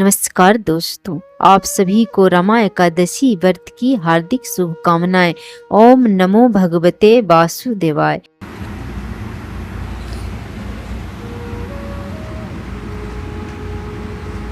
नमस्कार दोस्तों, आप सभी को रमा एकादशी व्रत की हार्दिक शुभकामनाएं। ओम नमो भगवते वासुदेवाय।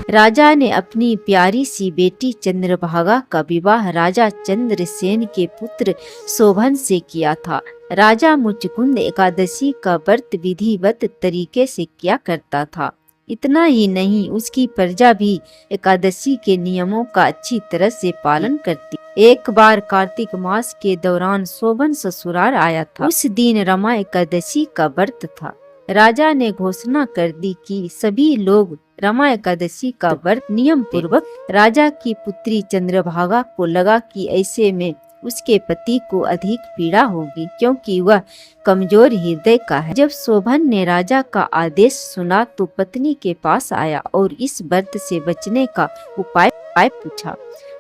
राजा ने अपनी प्यारी सी बेटी चंद्रभागा का विवाह राजा चंद्रसेन के पुत्र शोभन से किया था। राजा मुचकुंद एकादशी का व्रत विधिवत तरीके से किया करता था। इतना ही नहीं, उसकी प्रजा भी एकादशी के नियमों का अच्छी तरह से पालन करती। एक बार कार्तिक मास के दौरान शोभन ससुराल आया था। उस दिन रमा एकादशी का व्रत था। राजा ने घोषणा कर दी कि सभी लोग रमा एकादशी का व्रत नियम पूर्वक। राजा की पुत्री चंद्रभागा को लगा कि ऐसे में उसके पति को अधिक पीड़ा होगी, क्योंकि वह कमजोर हृदय का है। जब शोभन ने राजा का आदेश सुना तो पत्नी के पास आया और इस व्रत से बचने का उपाय पूछा।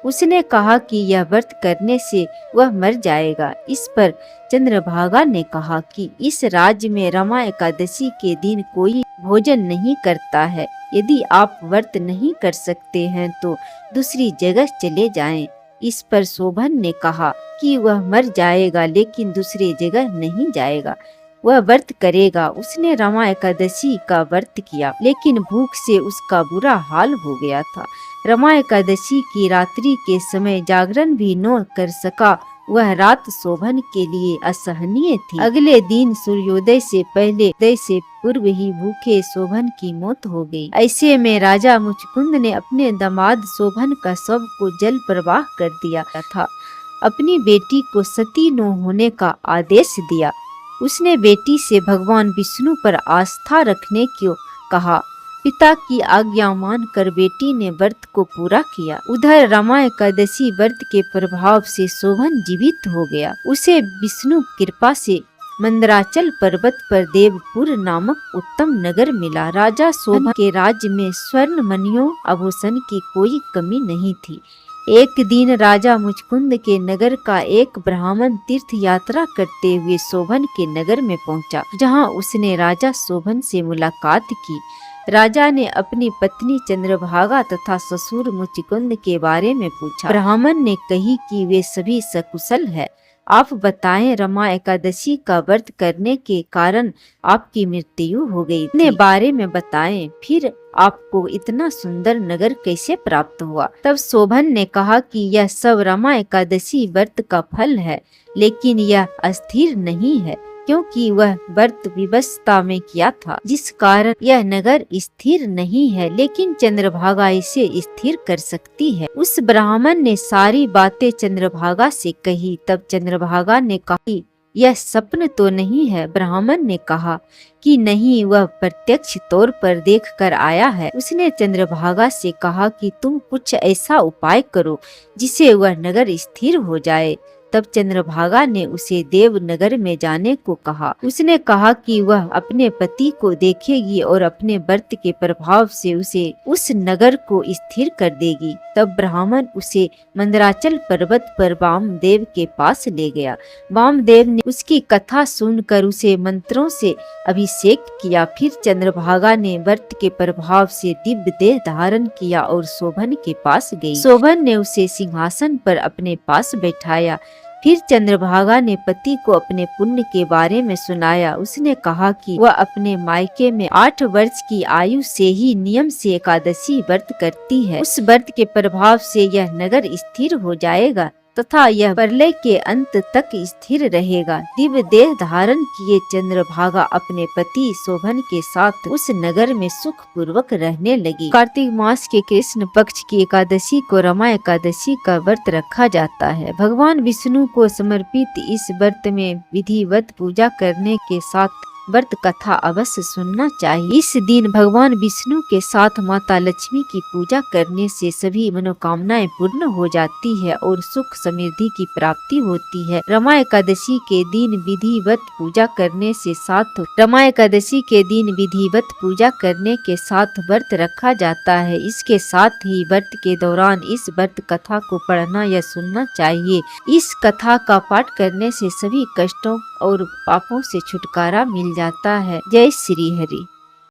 उसने कहा कि यह व्रत करने से वह मर जाएगा। इस पर चंद्रभागा ने कहा कि इस राज्य में रमा एकादशी के दिन कोई भोजन नहीं करता है। यदि आप व्रत नहीं कर सकते हैं तो दूसरी जगह चले जाएं। इस पर शोभन ने कहा कि वह मर जाएगा लेकिन दूसरी जगह नहीं जाएगा, वह व्रत करेगा। उसने रमा एकादशी का व्रत किया, लेकिन भूख से उसका बुरा हाल हो गया था। रमा एकादशी की रात्रि के समय जागरण भी न कर सका। वह रात शोभन के लिए असहनीय थी। अगले दिन सूर्योदय से पहले से पूर्व ही भूखे शोभन की मौत हो गई। ऐसे में राजा मुचकुंद ने अपने दामाद शोभन का शव को जल प्रवाह कर दिया था। अपनी बेटी को सती न होने का आदेश दिया। उसने बेटी से भगवान विष्णु पर आस्था रखने को कहा। पिता की आज्ञा मानकर बेटी ने व्रत को पूरा किया। उधर रमा एकादशी व्रत के प्रभाव से शोभन जीवित हो गया। उसे विष्णु कृपा से मंदराचल पर्वत पर देवपुर नामक उत्तम नगर मिला। राजा शोभन के राज्य में स्वर्ण मणियों आभूषण की कोई कमी नहीं थी। एक दिन राजा मुचकुंद के नगर का एक ब्राह्मण तीर्थ यात्रा करते हुए शोभन के नगर में पहुंचा, जहां उसने राजा शोभन से मुलाकात की। राजा ने अपनी पत्नी चंद्रभागा तथा ससुर मुचकुंद के बारे में पूछा। ब्राह्मण ने कही कि वे सभी सकुशल है। आप बताएं, रमा एकादशी का व्रत करने के कारण आपकी मृत्यु हो गई, अपने बारे में बताएं। फिर आपको इतना सुंदर नगर कैसे प्राप्त हुआ? तब शोभन ने कहा कि यह सब रमा एकादशी व्रत का फल है, लेकिन यह अस्थिर नहीं है, क्योंकि वह व्रत विवस्था में किया था, जिस कारण यह नगर स्थिर नहीं है, लेकिन चंद्रभागा इसे स्थिर कर सकती है। उस ब्राह्मण ने सारी बातें चंद्रभागा से कही। तब चंद्रभागा ने कहा कि यह स्वप्न तो नहीं है? ब्राह्मण ने कहा कि नहीं, वह प्रत्यक्ष तौर पर देख कर आया है। उसने चंद्रभागा से कहा कि तुम कुछ ऐसा उपाय करो जिसे वह नगर स्थिर हो जाए। तब चंद्रभागा ने उसे देवनगर में जाने को कहा। उसने कहा कि वह अपने पति को देखेगी और अपने व्रत के प्रभाव से उसे उस नगर को स्थिर कर देगी। तब ब्राह्मण उसे मंदराचल पर्वत पर वामदेव के पास ले गया। वामदेव ने उसकी कथा सुनकर उसे मंत्रों से अभिषेक किया। फिर चंद्रभागा ने व्रत के प्रभाव से दिव्य देह धारण किया और शोभन के पास गई। शोभन ने उसे सिंहासन पर अपने पास बैठाया। फिर चंद्रभागा ने पति को अपने पुण्य के बारे में सुनाया। उसने कहा कि वह अपने मायके में 8 वर्ष की आयु से ही नियम से एकादशी व्रत करती है। उस व्रत के प्रभाव से यह नगर स्थिर हो जाएगा तथा यह प्रलय के अंत तक स्थिर रहेगा। दिव्य देह धारण किए चंद्रभागा अपने पति शोभन के साथ उस नगर में सुख पूर्वक रहने लगी। कार्तिक मास के कृष्ण पक्ष की एकादशी को रमा एकादशी का व्रत रखा जाता है। भगवान विष्णु को समर्पित इस व्रत में विधिवत पूजा करने के साथ व्रत कथा अवश्य सुनना चाहिए। इस दिन भगवान विष्णु के साथ माता लक्ष्मी की पूजा करने से सभी मनोकामनाएं पूर्ण हो जाती है और सुख समृद्धि की प्राप्ति होती है। रमा एकादशी के दिन विधिवत पूजा करने के साथ व्रत रखा जाता है। इसके साथ ही व्रत के दौरान इस व्रत कथा को पढ़ना या सुनना चाहिए। इस कथा का पाठ करने से सभी कष्टों और पापों से छुटकारा मिल जाता है। जय श्री हरि।